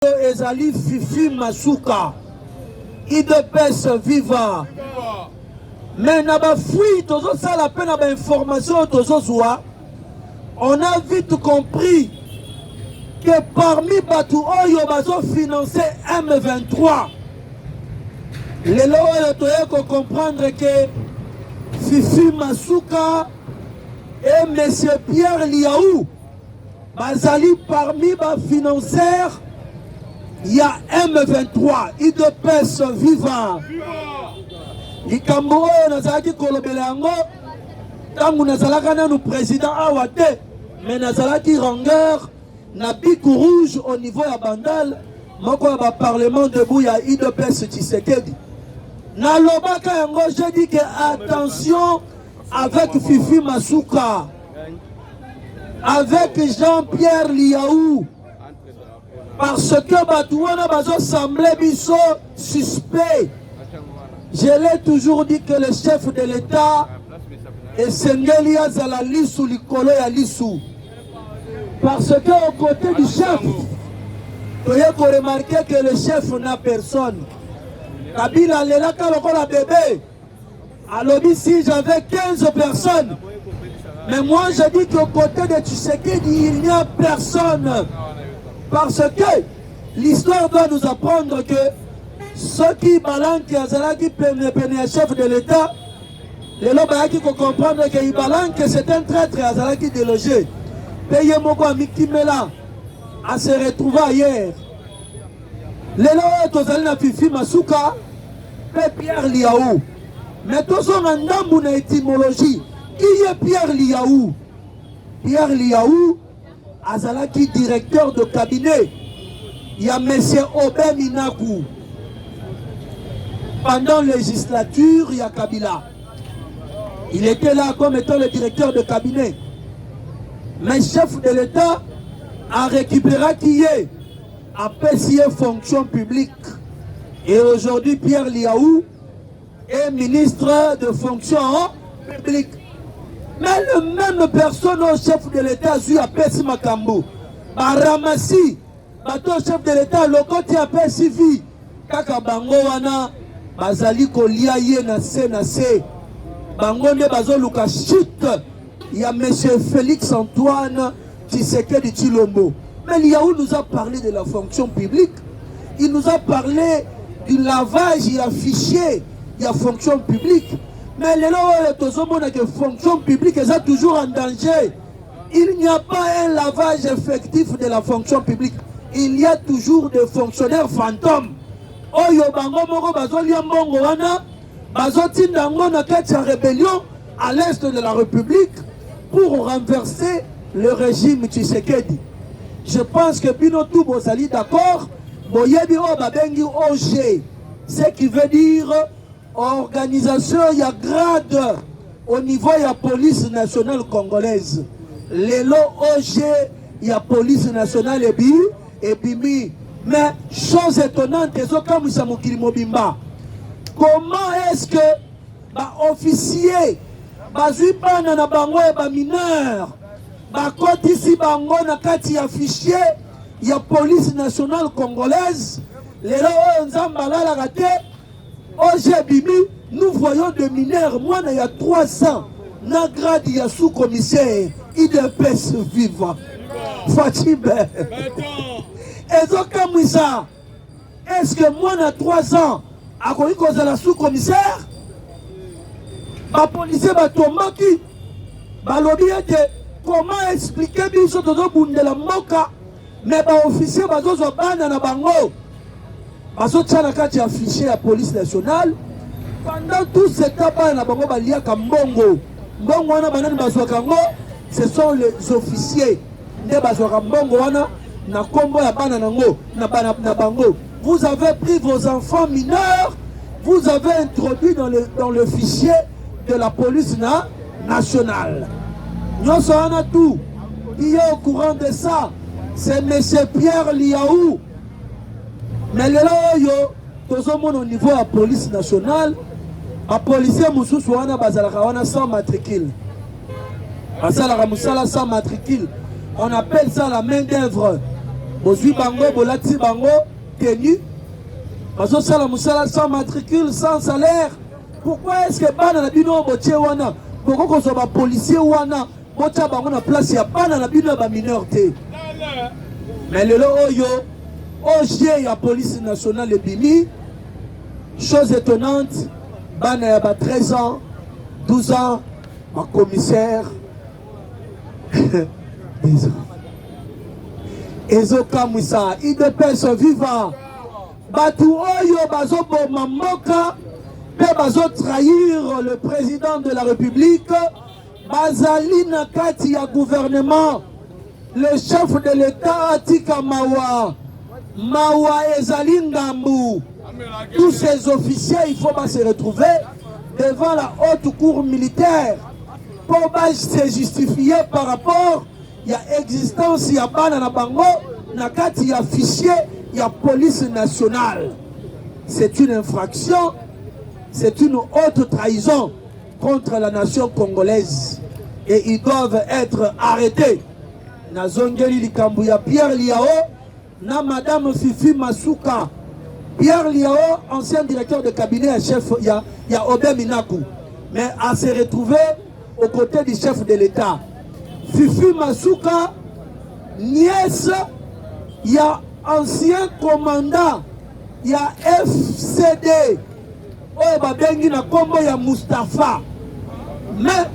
ezali Fifi Masuka IDPS viva mais na ba fui tozo sala pe na ba information tozo zwa on a vite compris que parmi batu oyo bazo financer M23 lelo oyo toyeko comprendre que Fifi Masuka et monsieur Pierre Liaou bazali parmi ba financeurs. Il y a M23, IDPS vivant. Likambo nazalaki kolobela yango tangu nazalaka nanu président awate mais nazalaki rangeur na bic rouge au niveau ya bandal moko ya ba parlement debout ya IDPS Tshisekedi. Na lobaka yango je dis que attention avec Fifi Masuka, avec Jean-Pierre Liaou. Parce que Batouana bazo semblé biso suspect. Je l'ai toujours dit que le chef de l'État est Sengeli Azala Lissou Likolo ya Lissou. Parce que aux côtés du chef, tu as remarqué que le chef n'a personne. Kabila Lela Kalokola bébé. Alors si j'avais 15 personnes. Mais moi je dis qu'aux côtés de Tshisekedi, il n'y a personne. Parce que l'histoire doit nous apprendre que ceux qui balancent qui peuvent chef de l'État, les lobes qui comprendre que Ibalan que c'est un traître qui délogé. Payez Moko Amikimela à se retrouver ailleurs. Les lobes qui ont Fifi Masuka, Pierre Liaou. Mais tous ont un nom étymologie. Qui est Pierre Liaou? Pierre Liaou. Azalaki directeur de cabinet, il y a M. Obé Minakou. Pendant la législature, il y a Kabila. Il était là comme étant le directeur de cabinet. Mais le chef de l'État a récupéré qui est apprécié fonction publique. Et aujourd'hui, Pierre Liaou est ministre de fonction publique. Mais le même personne au chef de l'État a Pessi Makambo. Baramasi, bato chef de l'État, le côté a Pessi Vi. Kaka bango wana, bazali kolia ye na se. Bango ne bazo luka chute. Il y a monsieur Félix Antoine Tshisekedi Tshilombo. Mais Liaou nous a parlé de la fonction publique. Il nous a parlé du lavage, il y a fichier, il y a fonction publique. Mais les fonction publique est toujours en danger. Il n'y a pas un lavage effectif de la fonction publique. Il y a toujours des fonctionnaires fantômes. Oyo bango moko bazolia mbongo wana bazotindango na kati ya rébellion à l'est de la République pour renverser le régime Tshisekedi. Je pense que Bino tout bozali d'accord. Boyebi o babengi OG, ce qui veut dire organisation, il y a grade au niveau de la police nationale congolaise. Les lots OG, il y a police nationale et Bimi. Mais chose étonnante, comment est-ce que officier, bazwipana na bango et mineur, koti si bango na kati ya fichier, il y a police nationale congolaise, les lots nzambala la gâte. Oje Bimi, nous voyons des mineurs, moi il y a 300, na grade il y a sous-commissaire, IDPS vivant. Fatime. Est-ce que moi na 3 ans, à quoi il la sous-commissaire? Ma policier va tomber comment expliquer biso tozo bundela moka, mais ba officier bazo bana na bango. Parce que tu as affiché la police nationale pendant tout ce temps, ce sont les officiers. Vous avez pris vos enfants mineurs, vous avez introduit dans le fichier de la police nationale. Nous sommes tout. Qui est au courant de ça? C'est M. Pierre Liaou. Mais là, au niveau de la police nationale, les policiers sont sans matricule. Sans matricule. On appelle ça la main d'œuvre. bozwi bango bolati bango tenu bazosala mosala sans matricule sans salaire. Pourquoi est-ce que bana na bino botie wana boko kozwa ba policier wana botia bango na place ya bana na bino ba mineur te? Mais lelo oyo OG ya police nationale ebimi, chose étonnante, bana ya ba 13 ans 12 ans ba commissaire ezokamwisa IDPS vivant batu oyo bazoboma mboka pe bazotrahir le président de la République bazali na kati ya gouvernement. Le chef de l'État atika mawa ezali ngambu. Tous ces officiers, il faut se retrouver devant la haute cour militaire pour se justifier par rapport à l'existence de bana na bango na kati ya fichier ya police nationale. C'est une infraction, c'est une haute trahison contre la nation congolaise et ils doivent être arrêtés. Nazongeli likambu ya Pierre Liao na Madame Fifi Masuka. Pierre Liao, ancien directeur de cabinet et chef ya Obé Minaku, mais à se retrouver aux côtés du chef de l'État. Fifi Masuka, nièce, il y a ancien commandant, il y a FCD, Obabengi na kombo ya Mustafa. Mais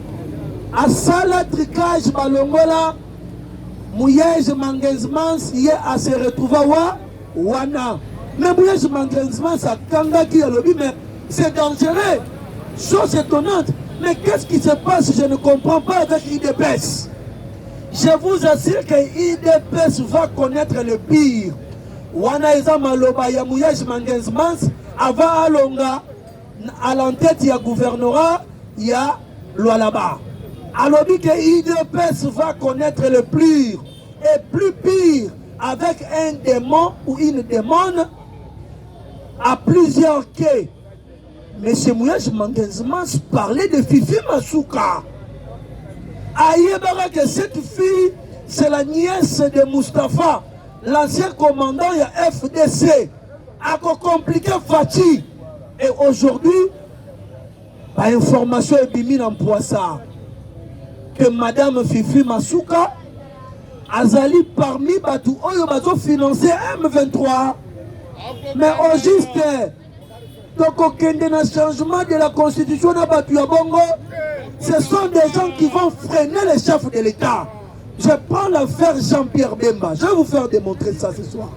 à Sala Tricage Balongola, Mouyej Mangenzmans, il y a à se retrouver wana. Mais Mouyej Mangenzmans a kangaki à l'objet, mais c'est dangereux. Chose étonnante. Mais qu'est-ce qui se passe? Je ne comprends pas avec IDPS. Je vous assure que IDPS va connaître le pire. Wana eza maloba ya Mouyej Mangenzmans avant alonga à l'entête il y a gouvernorat, il y a Lualaba. Alors que IDPS va connaître le pire et plus pire avec un démon ou une démone à plusieurs quais. Monsieur Mouyej Mangenzmans parlait de Fifi Masuka. Aïebara que cette fille, c'est la nièce de Mustafa, l'ancien commandant de la FDC. A compliqué Fati. Et aujourd'hui, par information est bimine en poissard que Madame Fifi Masuka azali parmi Batou Oyo Bazo financé M23. Mais au juste, donc aucun changement de la constitution n'a battu à Bongo. Ce sont des gens qui vont freiner les chefs de l'État. Je prends l'affaire Jean-Pierre Bemba. Je vais vous faire démontrer ça ce soir.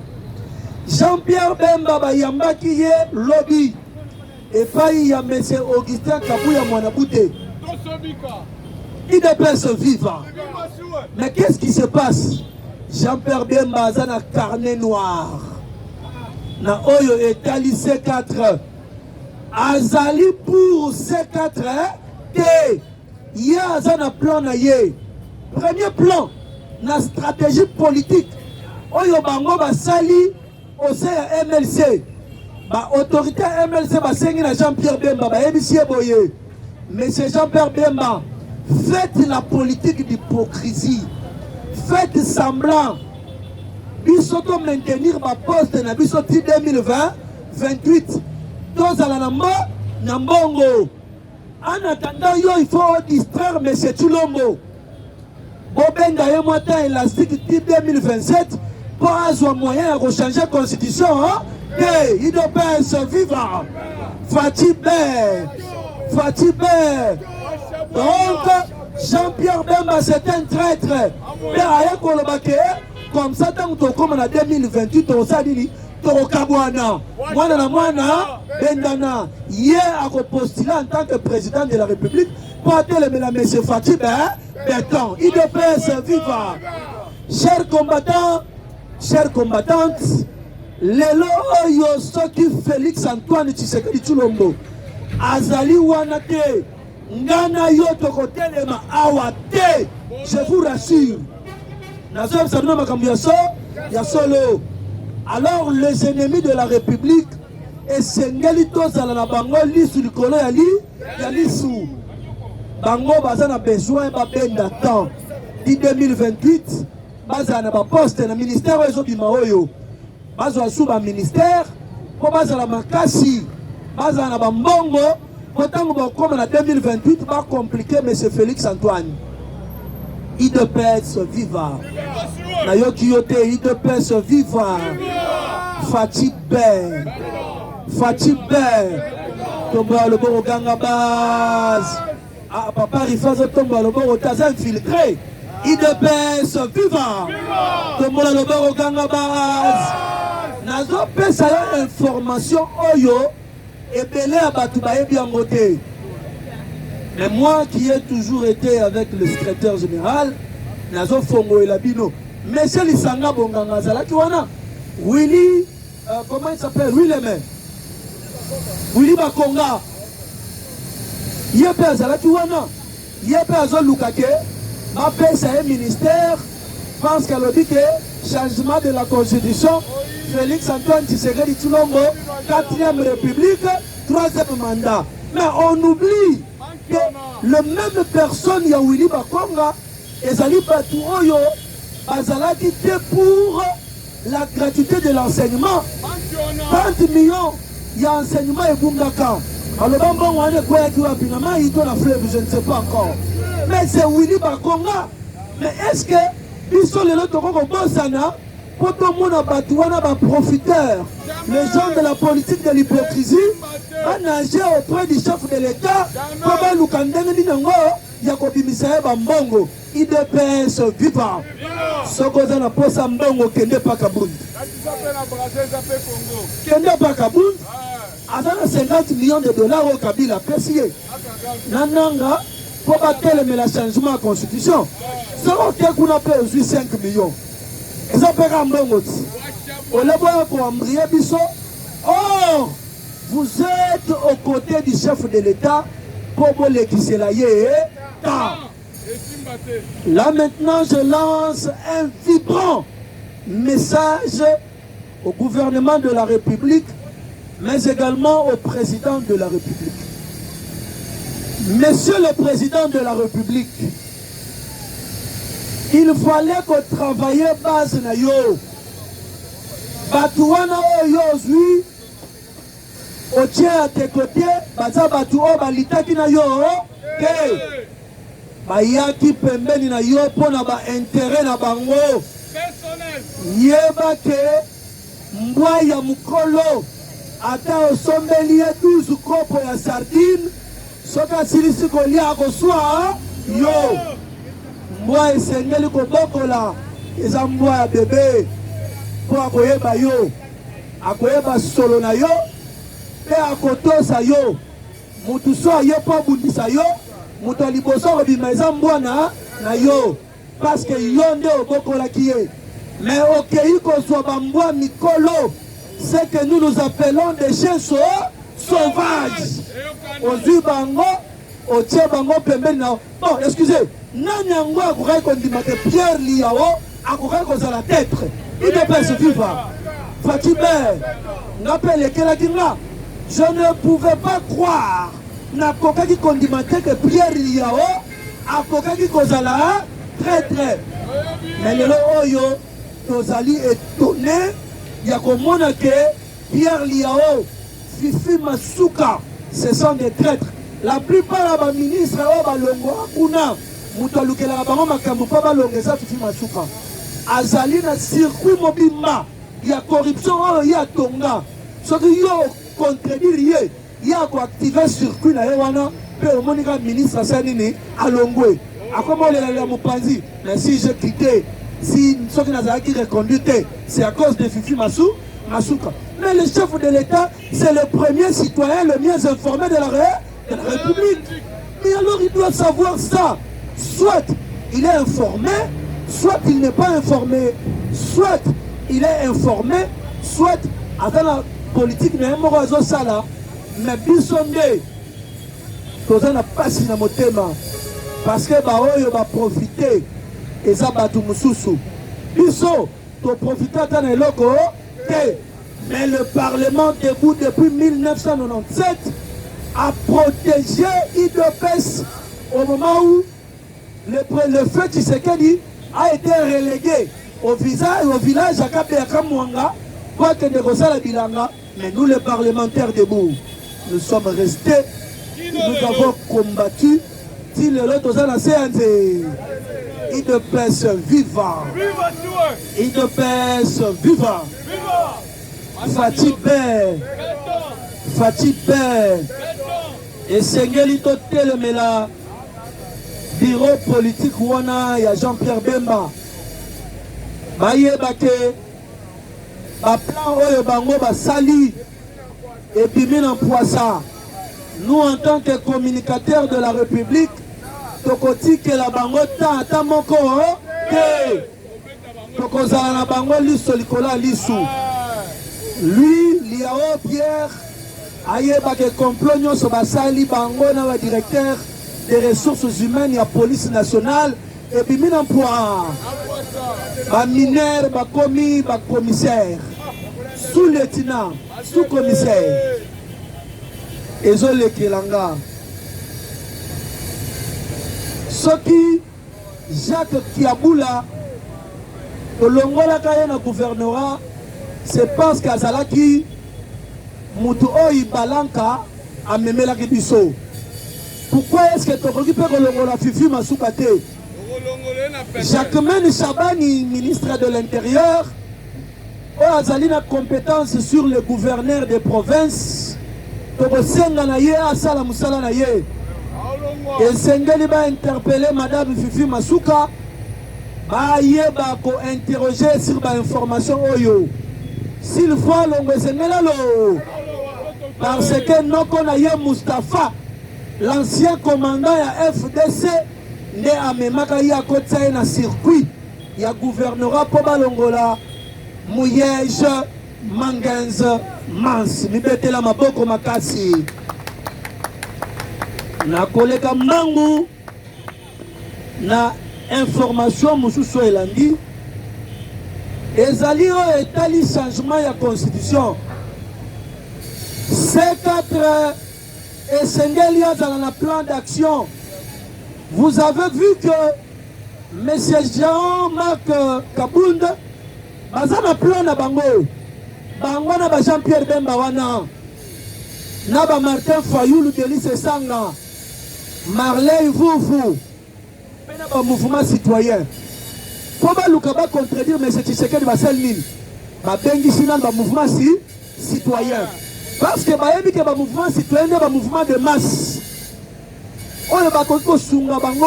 Jean-Pierre Bemba Bayamba qui est lobby. Et pas il y a M. Augustin Kabouya Mwanabouté. IDPS vivant. Mais qu'est-ce qui se passe? Jean-Pierre Bemba a un carnet noir. Na Oyo Etali C4. Azali pour C4. Il y a un plan na ye. Premier plan, na stratégie politique. Oyo Bango Basali au MLC. Ba autorité MLC Basengi na Jean-Pierre Bemba ba ebisie boye. Monsieur Jean-Pierre Bemba, faites la politique d'hypocrisie. Faites semblant. Bisoto maintenir ma poste na bisoti 2020-28. Tous à la Nambongo. En attendant, il faut distraire M. Chulombo. Bobenga et Moita élastique type 2027 pour avoir moyen de changer la constitution. Il doit pas se vivre. Fatibé. Donc, Jean-Pierre Bemba, c'est un traître. Comme ça, tant que comme en 2028, on s'est dit, Torokabouana, Mwana, Bendana, hier à repostuler en tant que président de la République, pour atteindre M. Fatibé, Béton, il doit pas se vivre. Chers combattants, chères combattantes, lelo oyo soki Félix Antoine Tshisekedi Tshilombo azali wana te ngana yo tokotelema awa te, je vous rassure. Nazo sabina makambo ya solo. Alors les ennemis de la République esengeli tozala na bango lisu likolo ya lisu bango baza na besoin babenda temps di 2028 baza na ba poste na ministère oyo bima oyo bazo suba ministère po baza la makasi baza na ba mbongo kotango ba koma na 2028 ba compliqué monsieur Félix Antoine IDPS viva na yoki yote IDPS viva Fatibé tomba le bon ganga base ah papa rifazo tomba le bon taza infiltré IDPS viva tomba le bon ganga base nazo pesa ya information oyo ebele ya batu bayebi yango te. Mais moi qui ai toujours été avec le secrétaire général, nazo fongo elabino. Monsieur Lisanga Bonganga Zalaki wana, Willy, comment il s'appelle? Willy Bakonga. Yepe Zalaki wana, Yepe Azo Lukake, ma paix un ministère, pense qu'elle a dit que changement de la constitution, Félix Antoine Tshisekedi Tshilombo, 4e République, 3e mandat. Mais on oublie que le même personne ya Willy Bakonga ezali batu oyo bazalaki te pour la gratuité de l'enseignement 30 millions ya enseignement ebungaka aloba mbongo wane kweyaki wapi na maito na fleuve je ne sais pas encore mais c'est Willy Bakonga. Mais est-ce que biso lelo tokoko bosana po tomona batu wana ba profiteurs les gens de la politique de l'hypocrisie va nager auprès du chef de l'État pour ba lukandenge dinango ya kobimisa ba mbongo IDPS viva sokoza na posa mbongo kende pa Kabund azana 50 millions de dollars au Kabila pesier nananga pour battre le changement de constitution soko ke kuna pe 5 millions eza peka mbongo ti oleboya ko ambrier biso. Or vous êtes aux côtés du chef de l'État pour vous législayer. Là maintenant, je lance un vibrant message au gouvernement de la République, mais également au président de la République. Monsieur le président de la République, il fallait que travailler base na yo. Batouana oyo zui au tien à tes côtés, baza batu o balitaki na yo ke bayaki pembeni na yo pona ba intérêt na bango yeba ke mbwa ya mukolo ata osombeli 12 kopo ya sardine soka silisi kolia akoswa yo mbwa esengeli kobokola eza mbwa ya bebe po akoyeba yo akoyeba solo na yo pe akotosa yo mutu so aye po abundisa yo mutu aliboso kobima eza mbwa na yo parce que yo nde obokolaki ye mais okei kozwa bambwa mikolo c'est que nous appelons des chiens sauvages ozwi bango otie bango pembeni na bon excusez nani yango akokaki kondima te Pierre Liao akokaki kozala tetre IDPS viva Fatibé ngapele kelaki nga. Je ne pouvais pas croire na kokaki kondimate que Pierre Liao a kokaki kozala très très. Mais lelo oyo tozali étonné ya komona que Pierre Liao Fifi Masuka ce sont des traîtres. La plupart des ministres oyo balongo akuna muto alukela bango makambo pa balongeza Fifi Masuka azali na circuit mobimba ya corruption oyo ya tonga soki yo contredire ye ya ko activer circuit na ye wana pe omonika ministre sanini alongwe akoma olela mopanzi. Mais si j'ai quitté si soki nazalaki reconduite c'est à cause de Fifi Masuka. Mais le chef de l'État c'est le premier citoyen le mieux informé de la République. Mais alors il doit savoir ça. Soit il est informé, soit il n'est pas informé, soit il est informé, soit dans la politique na moko azo sala mais biso nde toza na pasi na motema parce que baoyo ba profiter eza batu mususu biso to profiter ata na eloko te. Mais le Parlement debout depuis 1997 a protégé IDPS au moment où le feu Tshisekedi a été relégué au village à Kabeyaka Mwanga, quoi que de Rosala Bilanga, mais nous les parlementaires debout, nous sommes restés, nous avons combattu, si le lot aux anciens, il de pèse vivant, il de pèse vivant, Fatih Père, et Sengeli Totel Mela, bureau politique wana ya Jean-Pierre Bemba bayebake plan oyo bango basali et puis en poissa. Nous en tant que communicateurs de la République tokoti que la bango ta moko te tokozala na bango liso likola lisu lui Liao Pierre ayebake complot nyonso basali bango na ba directeur des ressources humaines, il y a la police nationale, et puis il y a un mineur, un commis, un commissaire, sous-lieutenant, sous-commissaire. Et ils ont les Kilanga. Ce qui, Jacques Kiaboula, le Longola Kayana gouvernorat, c'est parce qu'Azalaki, Moutou Balanka, a memé la Kibiso. Pourquoi est-ce que tu occupes la Fifi Masoukate? Jacquemaine Chabani, ministre de l'Intérieur, a une compétence sur le gouverneur des provinces. Et Sengeli va interpeller Madame Fifi Masouka, va interroger sur l'information. S'il faut, parce que nous connaissons Mustapha. L'ancien commandant ya FDC ne amemaka ya kotsa na circuit ya gouvernorat po balongola Muyege Mangenze Mans mibetela maboko makasi na koleka mbangu na information mususu elandi ezali o etali changement ya constitution C4 et Sengeli dans le plan d'action. Vous avez vu que M. Jean-Marc Kabound a un plan de Bango. Bango na Jean-Pierre Bemba wana. Na Martin Fayoulou Délice Sanga. Marley Vouvou. Un mouvement citoyen. Comment Lukaba contredire M. Tshisekedi Baselmine? Bengi Sinan un mouvement citoyen. Parce que le mouvement citoyen est un mouvement de masse. On est sunga bango.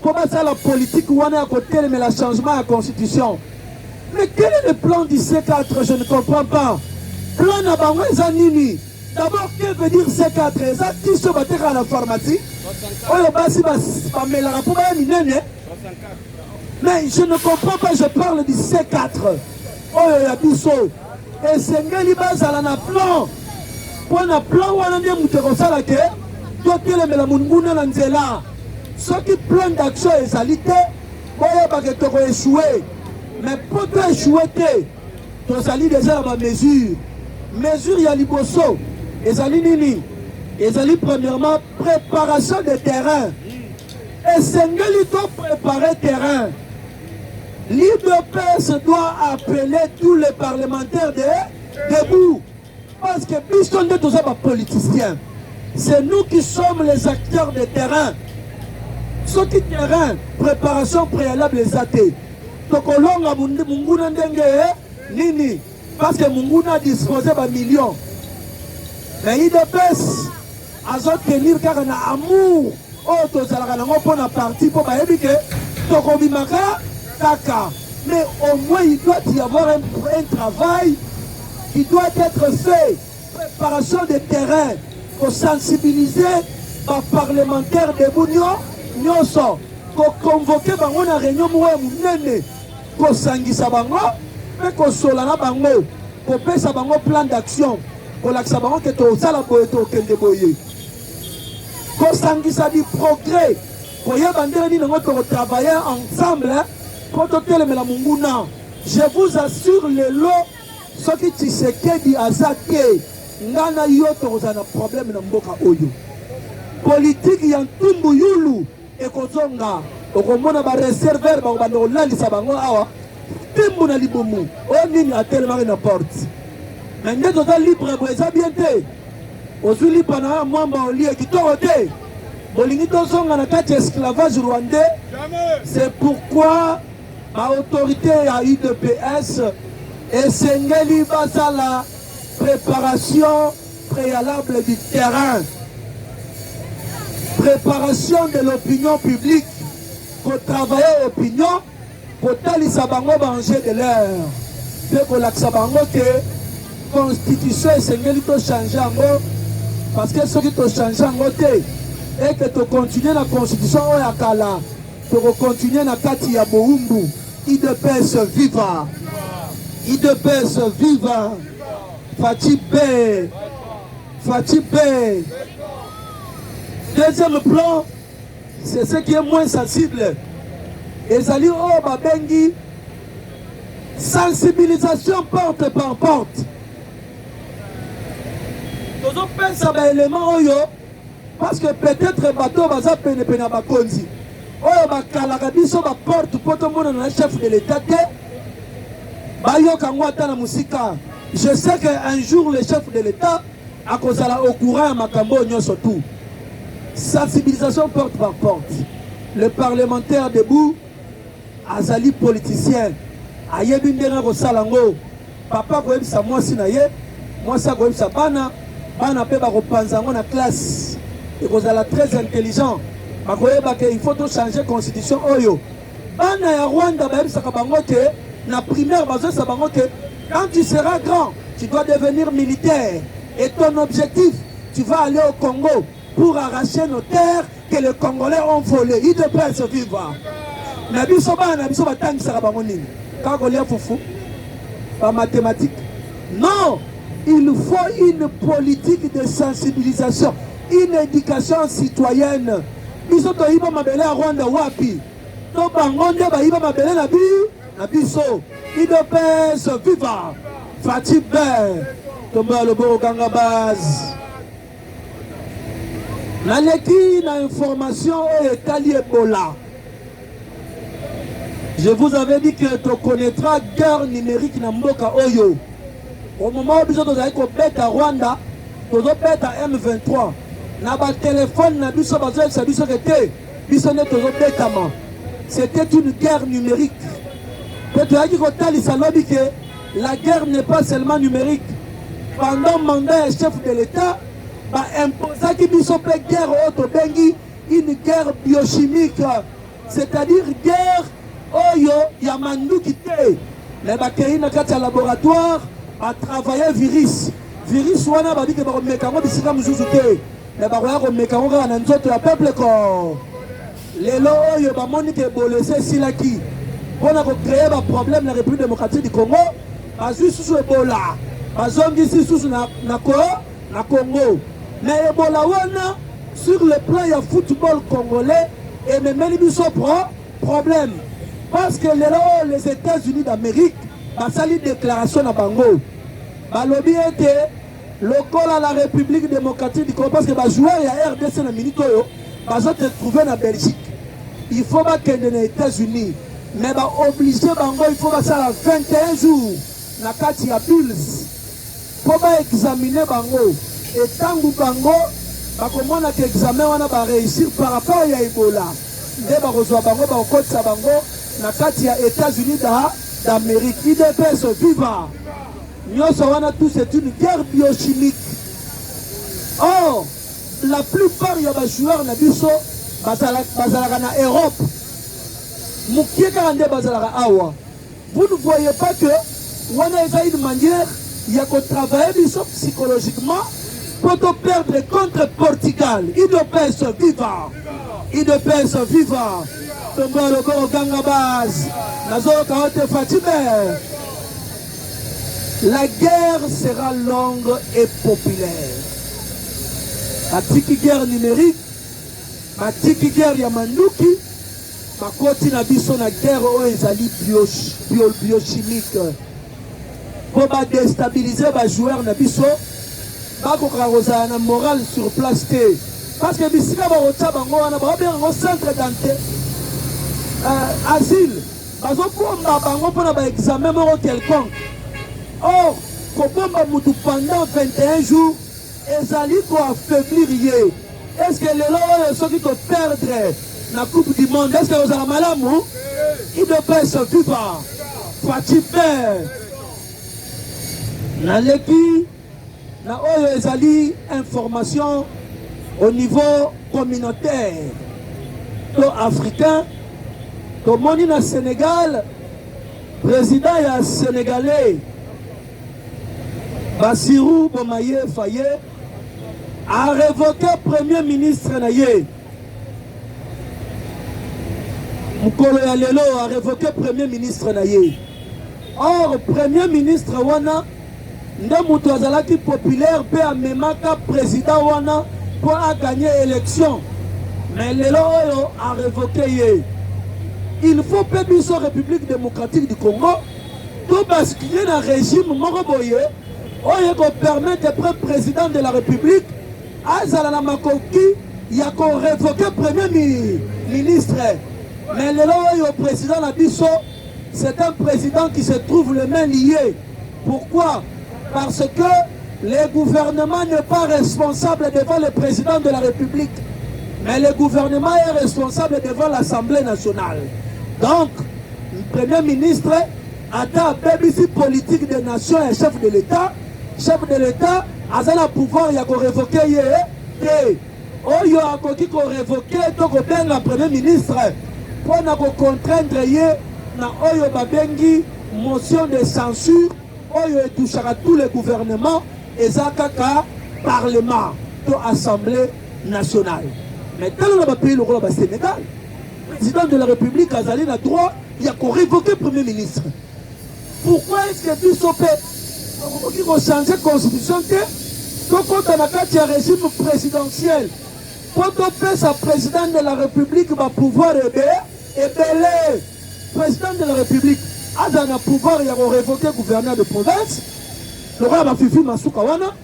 Comment ça la politique ou on est à côté mais le changement de la constitution. Mais quel est le plan du C4? Je ne comprends pas. Plan na bango zanini. D'abord, que veut dire C4? Ça qui se battait à la pharmacie. On est basi mais la rapport mais je ne comprends pas, je parle du C4. Oh ya biso. Et Sengeli bazala na plan. Pour un plan où on a dit que la munguna na nzela. Ce qui plan d'action est salité, pour échouer. Mais pour échouer, tu as déjà la mesure. Mesure ya liboso. Ezali nini? Ezali premièrement préparation de terrain. Et Sengeli doit préparer terrain. L'IDPS doit appeler tous les parlementaires debout. Parce que puisqu'on est tous les politiciens, c'est nous qui sommes les acteurs de terrain. Ce qui terrain, préparation préalable les athées. Donc on a Munguna Nini. Parce que Munguna a disposé de millions. Mais l'IDPS a tenir car on a amour. Oh, tous les parti pour mais au moins il doit y avoir un travail qui doit être fait, préparation de terrain pour sensibiliser les parlementaires de Bougnon, pour convoquer une réunion pour s'enguisser mais pour solana bango, pour faire un plan d'action, pour l'accès que tout ça la pour s'enguisser du progrès, pour y travailler ensemble. Je vous assure le lot, ce qui Tshisekedi azake, ngana yoto kozana problème na mboka oyo. Politique ya ntumbu yulu ekozonga, okomona ba réserveur ba bando olalisa bango awa timbu na libumu o nini atelema na porte mais ndeto za libre bo eza bien te ozwi libre na mwamba olie kitoko te bolingi tozonga na kati esclavage rwandais. C'est pourquoi ma autorité à UDPS esengeli basala préparation préalable du terrain, préparation de l'opinion publique, pour travailler l'opinion, pour talisa bango manger de l'air. Puis pour l'accès bango que constitution esengeli to changer ango, parce que ce qui to changer ango te et que tu continues la constitution ya kala, tu continuer na kati ya boumbu. IDPS viva, IDPS viva, Fatibé, Fatibé. Deuxième plan, c'est ce qui est moins sensible. Ezali o babengi sensibilisation porte par porte. Tozo pensa ba élément oyo parce que peut-être bateau baza pene pene bakonzi. Oyo bakalaka biso ba porte poto mona na chef de l'état te bayoka ngwata na musika. Je sais qu'un jour le chef de l'état a kozala au courant makambo nyonso tout. Sensibilisation porte par porte. Le parlementaire debout azali politicien ayebi ndenge kosala ngo papa koyebisa mwasi na ye mwasi akoyebisa bana bana mpe bakopanza ngo na classe ekozala très intelligent bakoyeba ke il faut to changer constitution oyo bana ya Rwanda bayebisaka bango ke na primaire bazoyebisa bango ke quand tu seras grand tu dois devenir militaire et ton objectif tu vas aller au Congo pour arracher nos terres que les Congolais ont volées. Ils te peuvent se vivre. Pas mathématique. Non, il faut une politique de sensibilisation, une éducation citoyenne. Ils ont dit que à Rwanda wapi. Donc bangonde ba iba mabele na biso. Ils te peuvent se vivre. Fatibé. Tombe le beau ganga base. Naleki na information etali Ebola. Je vous avais dit que tu connaîtras guerre numérique na mboka oyo. Au moment où nous avons beta Rwanda, nous avons beta M23. Na ba téléphone na biso bazo sa biso kete, biso ne tozo beta ma. C'était une guerre numérique. Peut-être que kotali salobi que la guerre n'est pas seulement numérique. Pendant le mandat chef de l'État, ba imposa qui biso pe guerre auto bengi une guerre biochimique, c'est-à-dire guerre oyo ya manduki te mais ba kei na kati ya laboratoire a travailler virus wana ba dit que ba meka ngo bisika muzuzu te mais ba ko meka ngo na nzoto ya peuple ko lelo oyo ba moni ke bolese silaki pona ko créer ba problème na République démocratique du Congo bazui susu Ebola bazongi susu na Congo. Mais Ebola wana sur le plan ya football congolais et même biso problème parce que les États-Unis d'Amérique basali déclaration na bango balobi ete lokola à la République démocratique du Congo parce que ba joueur ya RDC na minute oyo bazo te trouver na Belgique il faut ba kende na États-Unis mais ba obligé bango il faut ba sala 21 jours na kati ya Bills pour ba examiner bango. Et tant que bango, bakomona que examen wana ba réussir par rapport à Ebola. Nde ba reçoit bango ba okotsa bango na kati ya États-Unis d'Amérique. IDPS viva. Nyoso wana tout c'est une guerre biochimique. Or, la plupart ya ba joueurs na biso bazalaka na Europe. Mukieka nde bazalaka awa. Vous ne voyez pas que wana eza une manière il y a qu'on travaille psychologiquement pour te perdre contre Portugal. IDPS viva. IDPS viva. Tombe le go ganga base. Nazo kaote Fatibé. La guerre sera longue et populaire. La tiki guerre numérique, la tiki guerre yamanduki, ma koti na biso na guerre o ezali biochimique. Pour déstabiliser les joueurs na biso bakoka kozala na morale sur place te parce que bisika bakotia bango wana baobengaka centre dante asile bazobomba bango mpona baexamen moko quelconque. Or kobomba mutu pendant 21 jours ezali koaffaiblir ye. Est-ce que lelo oyo soki toperdre na coupe du monde, est-ce que ozala malamu? IDPS viva Fatima naleki na oyo ezali information au niveau communautaire to africain. Tomoni na Sénégal, président ya sénégalais Bassirou Diomaye Faye a révoqué premier ministre na ye. Mukolo ya lelo a révoqué premier ministre na ye. Or premier ministre wana nde mutu azalaki populaire pe amemaka président wana pour a gagner élection. Mais lelo oyo a révoqué ye. Il faut que la République démocratique du Congo tout basculer dans le régime Moroboye qui permet d'être président de la République à Zalana Makoki, il y a qu'on révoqué premier ministre. Mais le président Labisso, c'est un président qui se trouve les mains liées. Pourquoi? Parce que le gouvernement n'est pas responsable devant le président de la République, mais le gouvernement est responsable devant l'Assemblée nationale. Donc, le Premier ministre a un BBC politique des nations et chef de l'État a le pouvoir de révoquer et il a révoqué le Premier ministre pour contraindre une motion de censure qui touchera tout le gouvernement et le Parlement, l'Assemblée nationale. Mais dans le pays, le Sénégal, le président de la République a le droit de révoquer le Premier ministre. Pourquoi est-ce que tout ce qui va changer la constitution quand on a un régime présidentiel, quand on fait sa président de la République va pouvoir ébeler président de la République a un pouvoir de révoquer le gouverneur de province, le roi Mafifi Masoukawana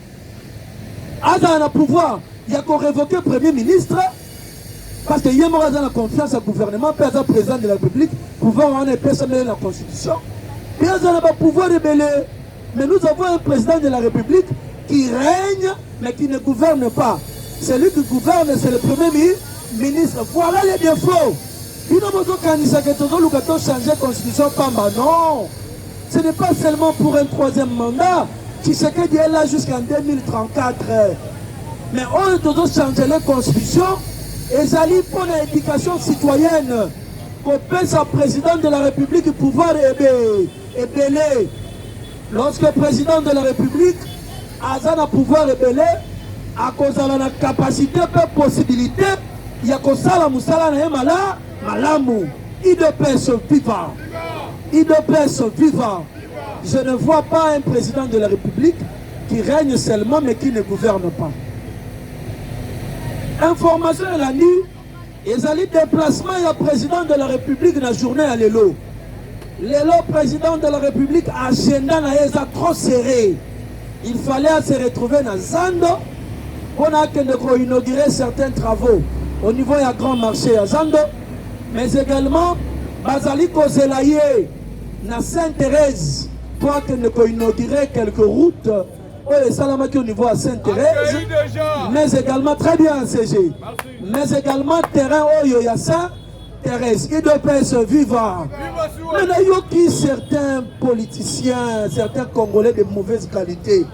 a un pouvoir de révoquer le Premier ministre. Parce qu'il y a la confiance au gouvernement, pas au président de la République, pouvoir en épaissir la Constitution. Et il y a le pouvoir de mêler. Mais nous avons un président de la République qui règne, mais qui ne gouverne pas. Celui qui gouverne, c'est le Premier ministre. Voilà les défauts. Il n'y a pas changer la Constitution. Non. Ce n'est pas seulement pour un troisième mandat. Tshisekedi est là jusqu'en 2034. Mais on doit changer la Constitution. Et ça pour l'éducation citoyenne, qu'on peut sa président de la République pouvoir ébeler. Lorsque le président de la République a un pouvoir ébeler, à cause de la capacité et possibilité, il y a que ça la moussala na mala malamu. IDPS vivant. IDPS vivant. Je ne vois pas un président de la République qui règne seulement mais qui ne gouverne pas. Information de la nuit, ils allaient déplacement et président de la République dans la journée à l'élo. L'élo président de la République a agenda trop serré. Il fallait se retrouver dans Zando pour inaugurer certains travaux au niveau du grand marché à Zando, mais également Bazali Kozelaye dans Sainte-Thérèse pour inaugurer quelques routes. Oui, Salamaki au niveau à Sainte-Thérèse, mais également, très bien CG, mais également terrain Oyo ya Sainte-Thérèse, IDPS vivant. Mais il y a certains politiciens, certains Congolais de mauvaise qualité.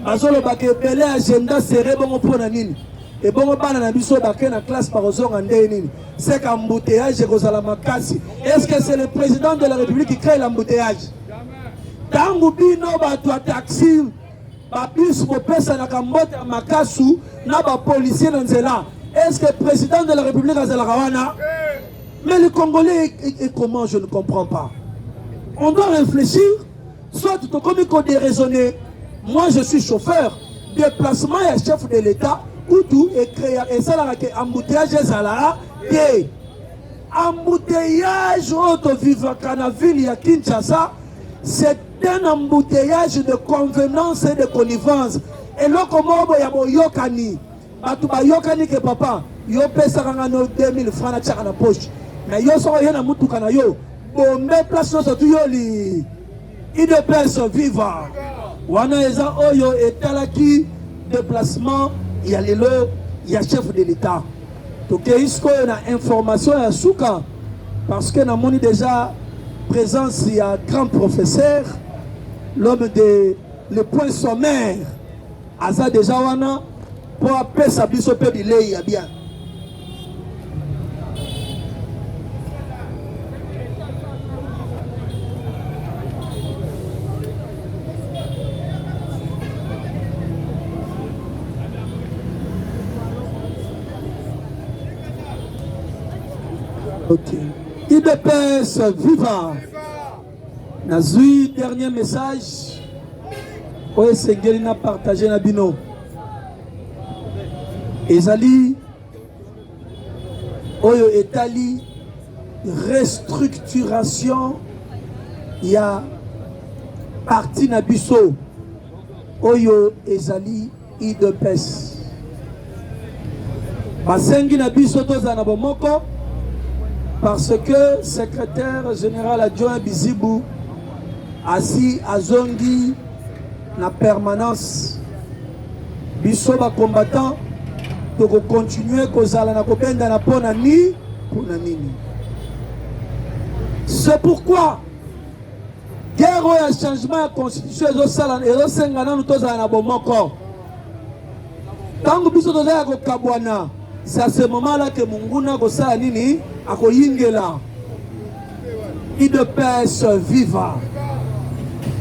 Parce que le agenda serré bon pour nanini. Et bon pas na biso baké na classe par ozonga ndeni. C'est qu'embouteillage et Makasi. Est-ce que c'est le président de la République qui crée l'embouteillage? Tangu bino ba toi taxi bus bopesa na kambote makasu na ba policier dans nzela. Est-ce que le président de la République a Zalarawana? Mais les Congolais et comment je ne comprends pas. On doit réfléchir, soit tout comme il faut déraisonner. Moi je suis chauffeur, déplacement et chef de l'État, ou tout et créer et ça là que embouteillage Zala et embouteillage auto vivre Canaville à Kinshasa, c'est un embouteillage de convenance et de connivence. Et là, comment il y a yokani, batu ba yokani que papa, yo pesa kanga no 2000 francs na chaka na poche. mais yo so yena mutuka na yo bombe place no surtout yo li IDPS viva wana eza oyo etalaki déplacement ya lelo ya chef de l'État tokei sikoyo na information ya suka parce que namoni déjà présence ya grand professeur l'homme de le point sommaire aza déjà wana pour apesa biso pe bilei ya bien. Ok. IDPS viva. Nazui dernier message. Oye Sengeli na partagé na bino. Ezali oyo etali restructuration ya parti na biso oyo ezali IDPS. Basengi na biso toza na bomoko parce que secrétaire général adjoint Bizibou asi azongi na permanence biso ba combattant to continuer kozala na kobenda na pona ni pona nini. C'est pourquoi guerre ya changement ya constitution ezosenga nanu tozala na bomoko tango biso tozala kokabwana. C'est à ce moment-là que Munguna Gosa Nini a koyingela. IDPS viva.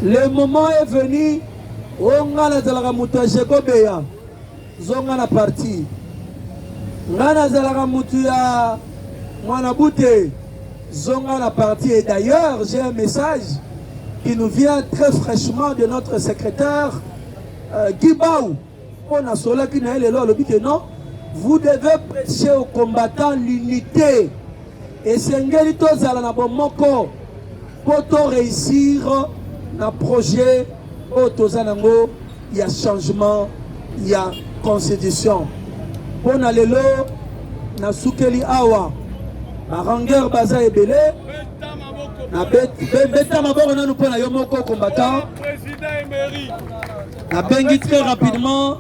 Le moment est venu. On a la zalagamuta Jekobeya. Zonga na parti. Ngana zalagamuta Mwanabute. Zonga na parti. Et d'ailleurs, j'ai un message qui nous vient très fraîchement de notre secrétaire Gibaou. On a cela qui n'a pas le but non. Vous devez prêcher aux combattants l'unité. Et Sengeli tozala na bomoko pour réussir na projet au tozanango il y a changement, il y a constitution. Pour lelo na sukeli awa barangueur baza ebele na beta maboko nanu pona yo moko combattant. Na bengi très rapidement